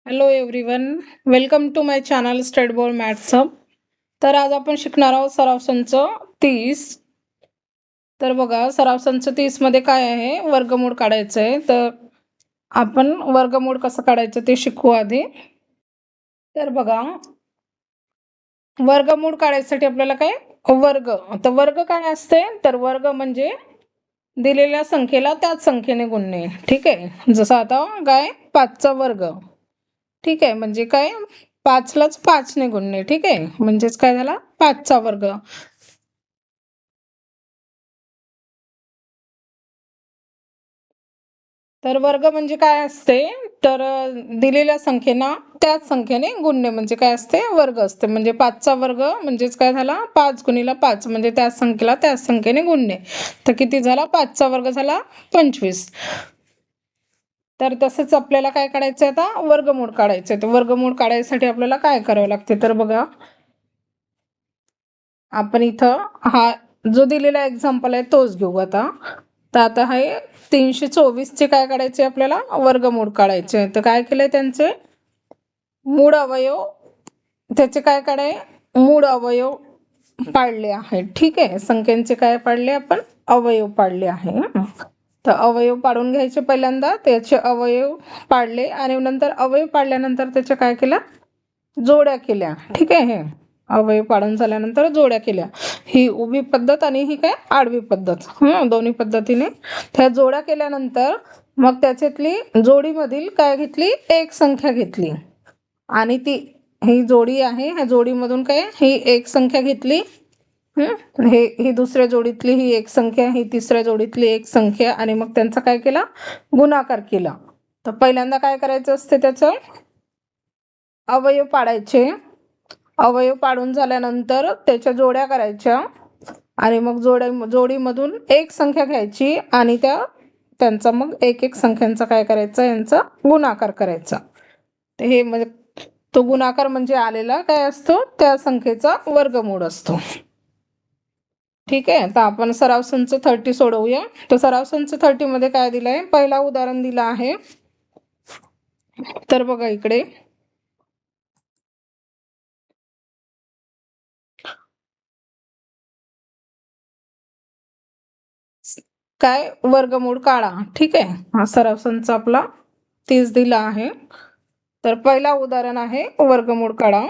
Hello everyone, welcome to my channel state board maths hub. तर आज आपण शिकणार आहोत सराव संच 30. तर बघा, सराव संच 30 मध्ये काय आहे, वर्गमूळ काढायचं आहे. तर आपण वर्गमूळ कसं काढायचं ते शिकू आधी. तर बघा, वर्गमूळ काढायसाठी आपल्याला काय वर्ग, तर वर्ग काय असते, तर वर्ग म्हणजे दिलेल्या संख्येला त्याच संख्येने गुणणे. ठीक आहे, जसं आता काय 5चा वर्ग. ठीक आहे, म्हणजे काय 5लाच 5ने गुणणे. ठीक आहे, म्हणजेच काय झाला 5चा वर्ग. तर वर्ग म्हणजे काय असते, तर दिलेल्या संख्येना त्याच संख्येने गुणणे म्हणजे काय असते, वर्ग असते. म्हणजे 5चा वर्ग म्हणजेच काय झाला 5 गुणिला 5 म्हणजे त्याच संख्येला त्याच संख्येने गुणणे. तर किती झाला, 5चा वर्ग झाला 25. तर तसंच आपल्याला काय काढायचं आता, वर्गमूळ काढायचं. तर वर्गमूळ काढायसाठी आपल्याला काय करावं लागते, तर बघा, आपण इथं हा जो दिलेला एक्झाम्पल आहे तोच घेऊ आता. तर आता हे 324चे काय काढायचे, आपल्याला वर्गमूळ काढायचे. तर काय केलंय, त्यांचे मूळ अवयव, त्याचे काय काढाय, मूळ अवयव पाडले आहेत. ठीक आहे, संख्यांचे काय पाडले आपण, अवयव पाडले आहे. तर अवयव पाडून घ्यायचे, पहिल्यांदा त्याचे अवयव पाडले आणि नंतर अवयव पाडल्यानंतर त्याच्या काय केल्या, जोड्या केल्या. ठीक आहे, अवयव पाडून झाल्यानंतर जोड्या केल्या. ही उभी पद्धत आणि ही काय आडवी पद्धत, दोन्ही पद्धतीने त्या जोड्या केल्यानंतर मग त्याच्यातली जोडीमधील काय घेतली, एक संख्या घेतली आणि ती ही जोडी आहे, ह्या जोडीमधून काय ही एक संख्या घेतली. ही दुसऱ्या जोडीतली ही एक संख्या, ही तिसऱ्या जोडीतली एक संख्या, आणि मग त्यांचा काय केला, गुणाकार केला. तर पहिल्यांदा काय करायचं असते, त्याचं अवयव पाडायचे. अवयव पाडून झाल्यानंतर त्याच्या जोड्या करायच्या आणि मग जोडीमधून एक संख्या घ्यायची आणि त्यांचा मग एक एक संख्यांचा काय करायचं, यांचा गुणाकार करायचा. तर हे म्हणजे तो गुणाकार म्हणजे आलेला काय असतो, त्या संख्येचा वर्गमूळ असतो. ठीक आहे, तर आपण सराव संच 30 सोडवूया. तर सराव संच 30 मध्ये काय दिलंय, पहिला उदाहरण दिलं आहे. तर बघा इकडे, काय वर्गमूळ काढा. ठीक आहे, हा सराव संच आपला 30 दिला आहे. तर पहिला उदाहरण आहे वर्गमूळ काढा.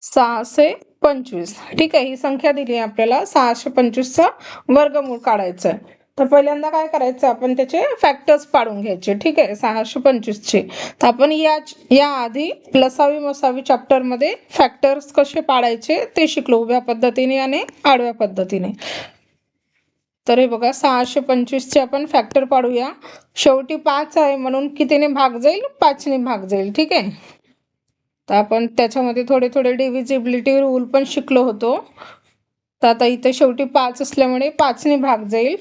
625. ठीक आहे, ही संख्या दिली आहे आपल्याला, 625चा वर्गमूळ काढायचं आहे. तर पहिल्यांदा काय करायचं, आपण त्याचे फॅक्टर्स पाडून घ्यायचे. ठीक आहे, 625चे. तर आपण या आधी लसावी मसावी चॅप्टर मध्ये फॅक्टर्स कसे पाडायचे ते शिकलो, उभ्या पद्धतीने आणि आडव्या पद्धतीने. तर हे बघा, 625चे आपण फॅक्टर पाडूया. शेवटी 5 आहे म्हणून कितीने भाग जाईल, 5ने भाग जाईल. ठीक आहे, तर आपण त्याच्यामध्ये थोडे थोडे डिव्हिजिबिलिटी रूल पण शिकलो होतो. तर आता इथे शेवटी 5 असल्यामुळे 5ने भाग जाईल.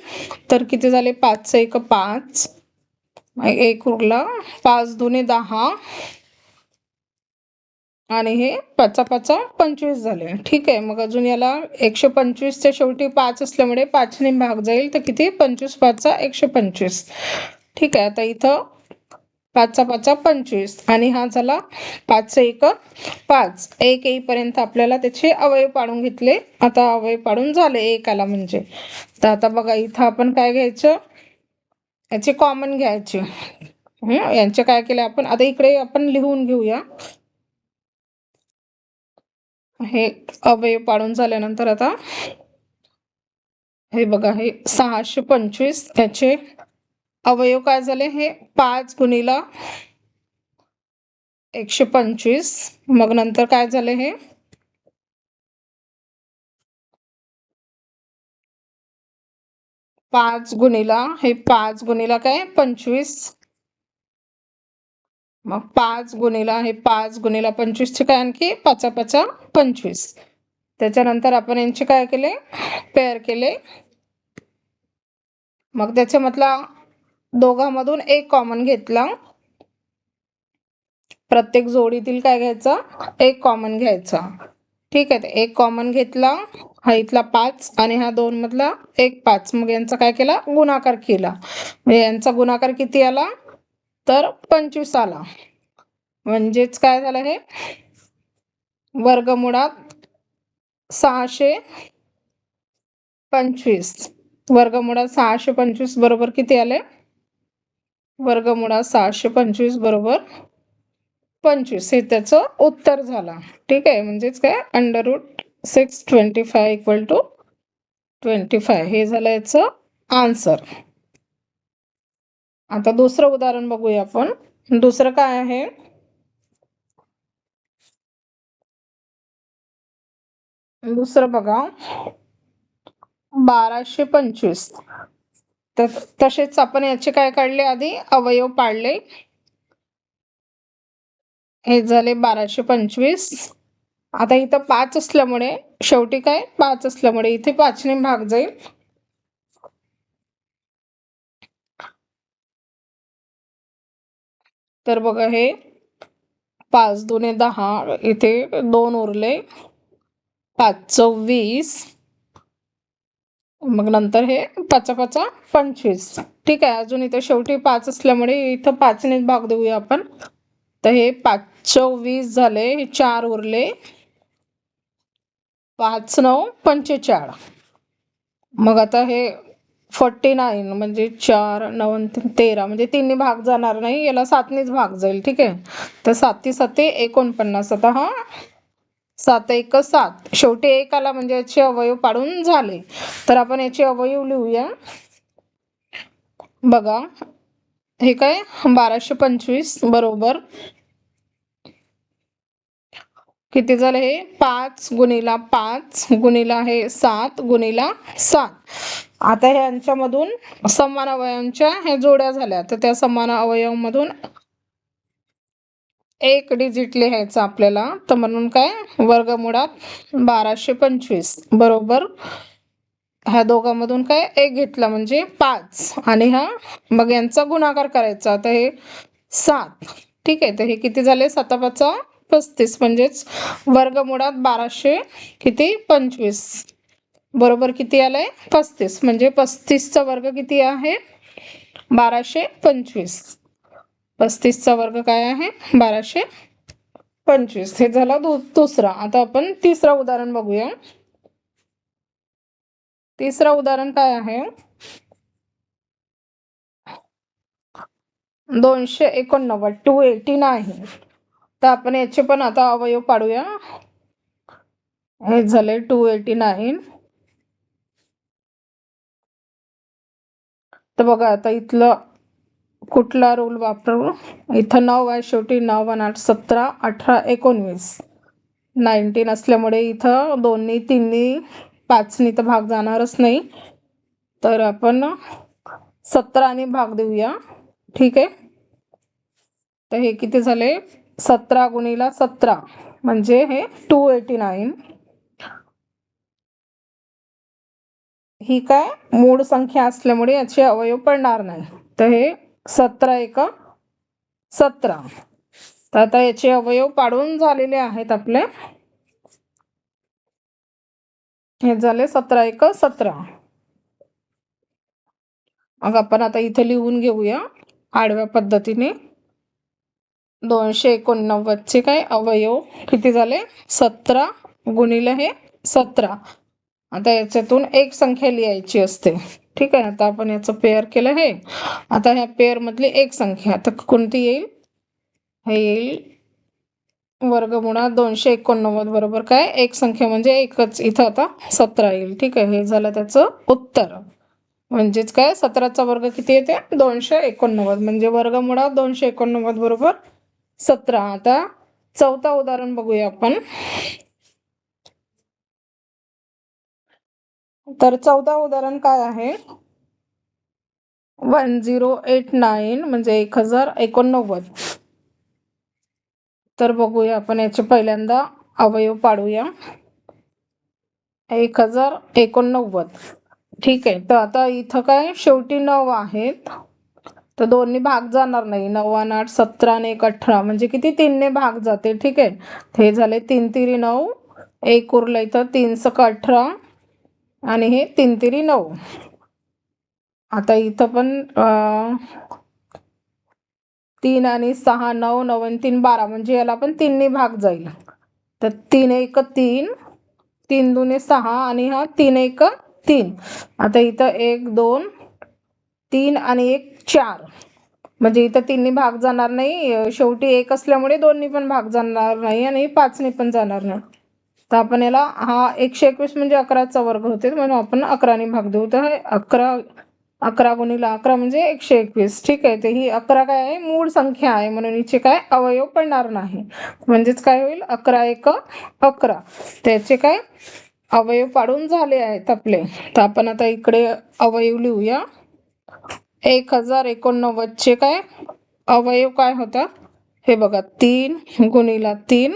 तर किती झाले, 5 1 5, एक उरला, 5 दुने 10 आणि हे 5 5 25 झाले. ठीक आहे, मग अजून याला 125च्या शेवटी 5 असल्यामुळे 5ने भाग जाईल. तर किती, 25 5 125. ठीक आहे, आता इथं 5 5 25 आणि हा झाला 5 1 5. एक येईपर्यंत आपल्याला त्याचे अवयव पाडून घेतले. आता अवयव पाडून झाले, एक आला म्हणजे. तर आता बघा, इथं आपण काय घ्यायचं, याचे कॉमन घ्यायचे. यांचे काय केले आपण, आता इकडे आपण लिहून घेऊया. हे अवयव पाडून झाल्यानंतर आता हे बघा, हे 625 याचे अवयव काय झाले, हे 5 गुणिला 125. मग नंतर काय झाले, हे 5 गुणिला हे 5 गुणिला काय 25. मग 5 गुणिला हे 5 गुणिला 25चे काय, आणखी 5 5 25. त्याच्यानंतर आपण यांचे काय केले, पेअर केले. मग त्याच्यामधला दोघांमधून एक कॉमन घेतला. प्रत्येक जोडीतील काय घ्यायचा, एक कॉमन घ्यायचा. ठीक आहे. एक कॉमन घेतला, हा इथला 5 आणि हा 2 मधला एक 5. मग यांचा काय केला, गुणाकार केला. म्हणजे यांचा गुणाकार किती आला, तर 25 आला. म्हणजेच काय झालं, हे वर्गमुळात 625. वर्गमुळात 625 बरोबर किती आले, वर्गमुळात 625 बरोबर 25. हे त्याचं उत्तर झालं. ठीक आहे. म्हणजेच काय, √625 इक्वल टू 25 हे झालं याचं आन्सर. आता दुसरं उदाहरण बघूया आपण. दुसरं काय आहे, दुसरं बघा 1225. तर तसेच आपण याचे काय काढले, आधी अवयव पाडले. हे झाले 1225. आता इथं 5 असल्यामुळे शेवटी काय, 5 असल्यामुळे इथे 5 ने भाग जाईल. तर बघा, हे 5 दुने 10, इथे 2 उरले, 5 20. मग नंतर हे 5 5 25. ठीक आहे. अजून इथे शेवटी 5 असल्यामुळे इथं 5 ने भाग देऊया आपण. तर हे 5 20 झाले, हे 4 उरले, 5 9 45. मग आता हे 49 म्हणजे 4 9 13, म्हणजे 3 ने भाग जाणार नाही, याला 7 नेच भाग जाईल. ठीक आहे. तर 7 7 49. आता हा 7 1 7, शेवटी 1 आला म्हणजे याचे अवयव पाडून झाले. तर आपण याचे अवयव लिहूया. बघा, हे काय 1225 बरोबर किती झाले, हे 5 गुणिला 5 गुणिला हे 7 गुणिला 7. आता ह्यांच्यामधून समान अवयवांच्या हे जोड्या झाल्या, तर त्या समान अवयवांमधून एक डिजिट लिहायचं आपल्याला. तर म्हणून काय, वर्गमुळात 1225 बरोबर ह्या दोघांमधून काय एक घेतला म्हणजे 5, आणि हा मग यांचा गुणाकार करायचा. आता हे 7. ठीक आहे. तर हे किती झाले, 7 5 35. म्हणजेच वर्गमुळात 1200 किती 25 बरोबर किती आलंय, 35. म्हणजे 35चा वर्ग किती आहे, 1225. 35चा वर्ग काय आहे, 1225. हे झालं दुसरा. आता आपण तिसरा उदाहरण बघूया. तिसरा उदाहरण काय आहे, 289 289. तर आपण याचे पण आता अवयव पाडूया. हे झाले 289. तर बघा, आता इथलं कुठला रूल वापरू, इथं 9 आहे शेवटी. 9 आणि 8 17 18 19. 19 असल्यामुळे इथं 2 3 5 तर भाग जाणारच नाही. तर आपण 17 ने भाग देऊया. ठीक आहे. तर हे किती झाले, 17 गुणिला 17 म्हणजे हे 289. ही काय मूळ संख्या असल्यामुळे याचे अवयव पडणार नाही. तर हे 17 1 17. तर आता याचे अवयव पाडून झालेले आहेत आपले. हे झाले 17 1 17. मग आपण आता इथे लिहून घेऊया आडव्या पद्धतीने. 289 चे काय अवयव किती झाले, 17 गुणिले हे 17. आता याच्यातून एक संख्या लिहायची असते. ठीक आहे. आता आपण याचं पेअर केलं हे. आता ह्या पेअर मधली एक संख्या आता कोणती येईल, हे येईल वर्गमुळात 289 बरोबर काय एक संख्या म्हणजे एकच, इथं आता 17 येईल. ठीक आहे. हे झालं त्याचं उत्तर. म्हणजेच काय, 17चा वर्ग किती येते, 289. म्हणजे वर्गमुळात 289 बरोबर 17. आता चौथा उदाहरण बघूया आपण. तर चौथा उदाहरण काय आहे, 1089 म्हणजे 1089. तर बघूया आपण याचे पहिल्यांदा अवयव पाडूया. 1089. ठीक आहे. तर आता इथं काय शेवटी 9 आहेत, तर 2 ने भाग जाणार नाही. 9 आणि 8 17 आणि 1 18 म्हणजे किती 3 ने भाग जाते. ठीक आहे. हे झाले 3 3 9 एक उरलं इथं 3 × 18 आणि हे 3×3 = 9. आता इथं पण 3 आणि 6 9 9 आणि 3 12 म्हणजे याला पण 3 भाग जाईल. तर 3 1 3 3 2 6 आणि हा 3 1 3. आता इथं 1 2 3 आणि 1 4 म्हणजे इथं 3 भाग जाणार नाही. शेवटी 1 असल्यामुळे 2 पण भाग जाणार नाही आणि 5 पण जाणार नाही. तर आपण याला हा 121 म्हणजे 11चा वर्ग होते म्हणून आपण 11ने भाग देऊ. तर 11 11 × 11 म्हणजे 121. ठीक आहे. तर ही 11 काय आहे, मूळ संख्या आहे म्हणून हिचे काय अवयव पडणार नाही. म्हणजेच काय होईल, 11 1 11. त्याचे काय अवयव पाडून झाले आहेत आपले. तर आपण आता इकडे अवयव लिहूया. 1089चे काय अवयव काय होतात हे बघा. 3 × 3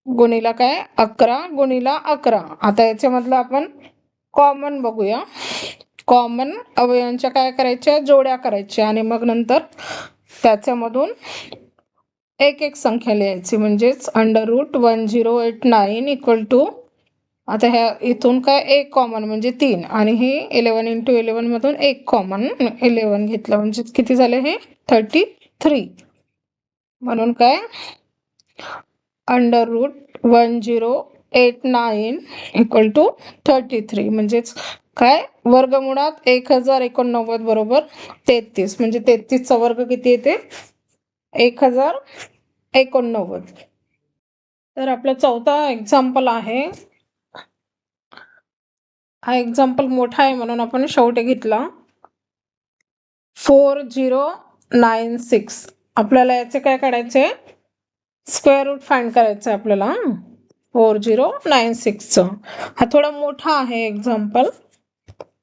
गुणिला काय 11 × 11. आता याच्यामधलं आपण कॉमन बघूया. कॉमन अवयवांच्या काय करायच्या, जोड्या करायच्या आणि मग नंतर त्याच्यामधून एक एक संख्या लिहायची. म्हणजेच √1089 = आता ह्या इथून काय एक कॉमन म्हणजे 3 आणि हे 11 × 11 मधून एक कॉमन 11 घेतलं म्हणजे किती झाले हे 33. म्हणून काय √1089 = 33. म्हणजेच काय वर्गमुळात 1089 बरोबर 33. म्हणजे 33चा वर्ग किती येते 1089. तर आपला चौथा एक्झाम्पल आहे. हा एक्झाम्पल मोठा आहे म्हणून आपण शेवटी घेतला. 4096. आपल्याला याचे काय काढायचे, स्क्वेअर रूट फाइंड करायचं आहे आपल्याला. 4096चं हा थोडा मोठा आहे एक्झाम्पल.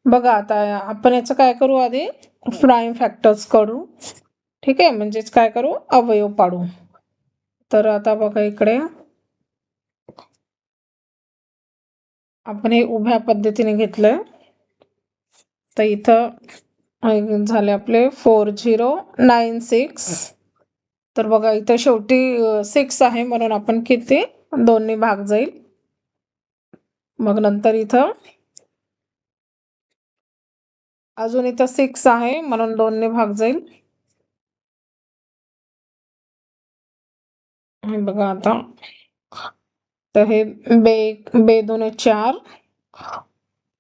बघा आता आपण याचं काय करू, आधी प्राईम फॅक्टर्स करू. ठीक आहे. म्हणजेच काय करू, अवयव पाडू. तर आता बघा इकडे आपण हे उभ्या पद्धतीने घेतलंय. तर इथं झाले आपले 4096. तर बघा इथं शेवटी 6 आहे म्हणून आपण किती 2ने भाग जाईल. मग नंतर इथं अजून इथं 6 आहे म्हणून 2ने भाग जाईल. बघा आता तर हे बे 2 4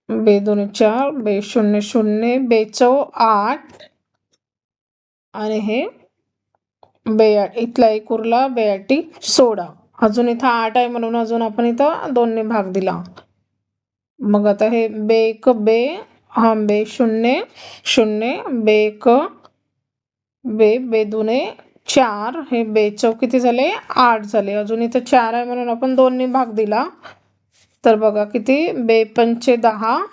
बे 2 4 बे 0 0 बे 4 8 आणि हे बे इथला एक उरला बे 8 16. अजून इथं 8 आहे म्हणून अजून आपण इथं 2ने भाग दिला. मग आता हे बे 1 बे हा बे 0 0 बे 1 बे 2 4 हे बे 4 किती झाले 8 झाले. अजून इथं 4 आहे म्हणून आपण 2ने भाग दिला. तर बघा किती बे 5 10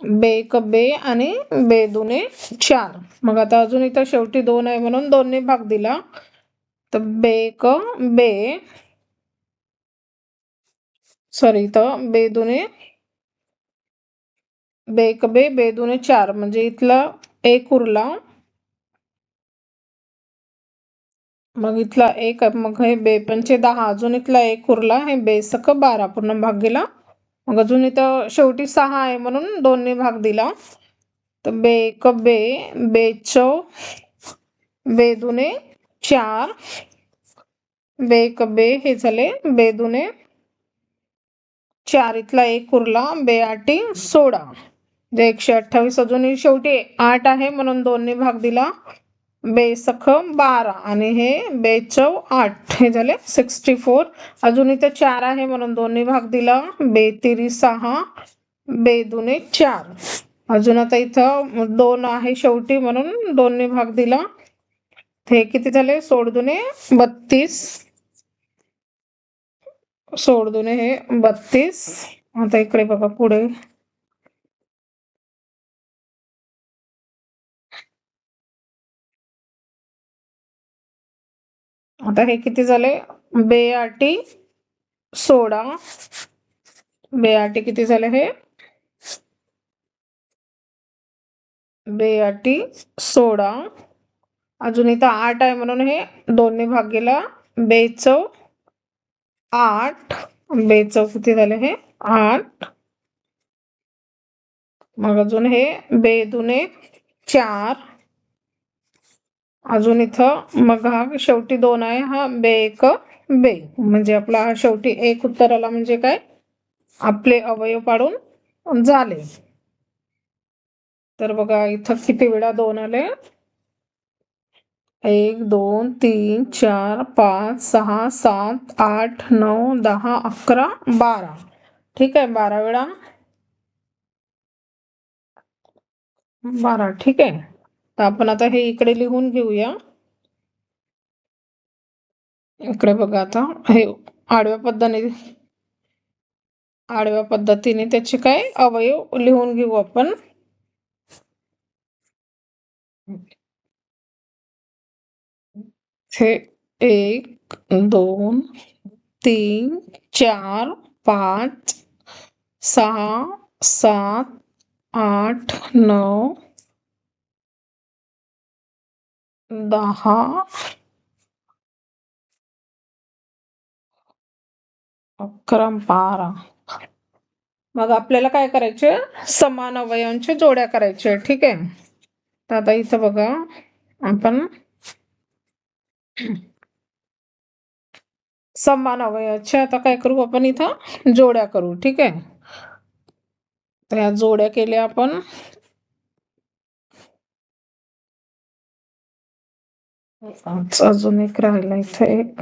बे 1 बे आणि बे 2 4. मग आता अजून इथं शेवटी 2 आहे म्हणून 2ने भाग दिला. तर बे 1 बे सॉरी इथं बे 2 बे 1 बे बे 2 4 म्हणजे इथला एक उरला. मग इथला एक मग हे बे 5 10 अजून इथला एक उरला. हे बे 6 12 पूर्ण भाग गेला. मग अजून इथं शेवटी 6 आहे म्हणून 2ने भाग दिला. तर बे 1 बे बे 4 बे 2 4 बे 1 बे हे झाले बे 2 4 इथला एक उरला बे 8 16 जे 128. अजून शेवटी 8 आहे म्हणून 2ने भाग दिला. बे 6 12 आणि हे बे 4 8 हे झाले 64. अजून इथं 4 आहे म्हणून 2ने भाग दिला. बे 3 6 बे 2 4. अजून आता इथं 2 आहे शेवटी म्हणून 2ने भाग दिला. हे किती झाले 16 32 16 हे 32. आता इकडे बघा पुढे आता हे किती झाले बे 8 16 बे 8 किती झाले हे बे 8 16. अजून इथं 8 आहे म्हणून हे 2ने भाग गेला. बे 4 8 बेचं किती झाले हे 8 मग अजून हे बे दुने 4 अजून इथं मग हा शेवटी 2 आहे हा बे एक बे म्हणजे आपला हा शेवटी एक उत्तर आला म्हणजे काय आपले अवयव पाडून झाले. तर बघा इथं किती वेळा 2 आले 1 2 3 4 5 6 7 8 9 10 11 12 ठीक आहे 12 वेळा 12 ठीक आहे. तर आपण आता हे इकडे लिहून घेऊया. इकडे बघा आता हे आडव्या पद्धतीने त्याचे काय अवयव लिहून घेऊ आपण. हे 1 2 3 4 5 6 7 8 9 10 11 12 मग आपल्याला काय करायचे समान अवयवांच्या जोड्या करायच्या ठीक आहे. तर आता इथं बघा आपण समान अवयवाच्या आता काय करू आपण इथं जोड्या करू ठीक आहे. तर ह्या जोड्या केल्या आपण अजून एक राहिला इथं एक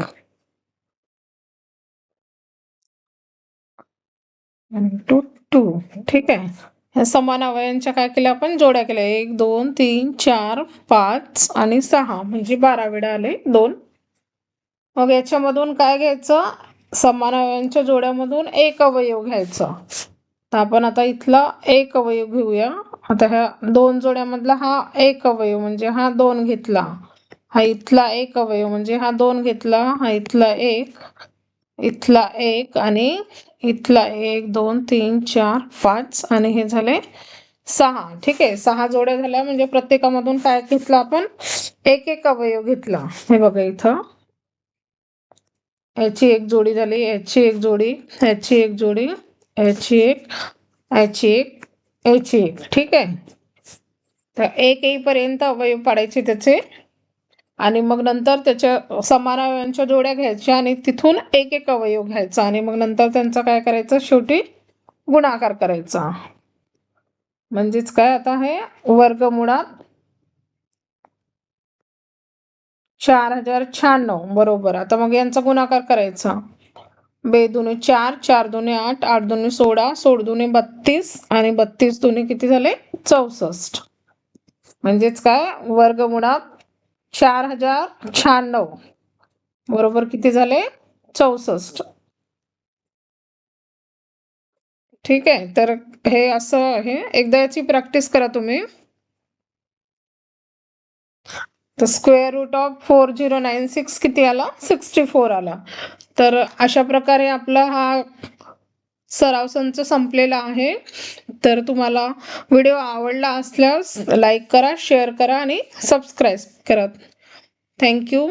टू टू ठीक आहे. ह्या समान अवयवांच्या काय केल्या आपण जोड्या केल्या 1 2 3 4 5 आणि 6 म्हणजे 12 वेळा आले 2. मग याच्यामधून काय घ्यायचं समान अवयवांच्या जोड्यामधून एक अवयव घ्यायचा. तर आपण आता इथला एक अवयव घेऊया. आता ह्या 2 जोड्यामधला हा एक अवयव म्हणजे हा 2 घेतला हा इथला एक अवयव म्हणजे हा 2 घेतला हा इथला एक आणि इथला 1 2 3 4 5 आणि हे झाले 6 ठीक आहे. 6 जोड्या झाल्या म्हणजे प्रत्येकामधून काय घेतलं आपण एक एक अवयव घेतला. हे बघा इथं याची एक जोडी झाली याची एक जोडी याची एक जोडी याची एक याची एक याची एक ठीक आहे. तर एक येईपर्यंत अवयव पाडायचे त्याचे आणि मग नंतर त्याच्या समान अवयवांच्या जोड्या घ्यायच्या आणि तिथून एक एक अवयव घ्यायचा आणि मग नंतर त्यांचा काय करायचं शेवटी गुणाकार करायचा. म्हणजेच काय आता हे वर्गमुळात 4096 बरोबर. आता मग यांचा गुणाकार करायचा 2 दुने 4 4 दुने 8 8 दुने 16 16 दुने 32 आणि 32 दुने किती झाले 64 म्हणजेच काय वर्गमुळात 4096 बरोबर किती झाले 64 ठीक आहे. तर हे असं आहे एकदा याची प्रॅक्टिस करा तुम्ही. तर स्क्वेअर रूट ऑफ 4096 किती आला 64 आला. तर अशा प्रकारे आपला हा सराव संच संपलेला आहे. तर तुम्हाला व्हिडिओ आवडला असल्यास लाईक करा शेअर करा आणि सबस्क्राईब करा. थँक्यू.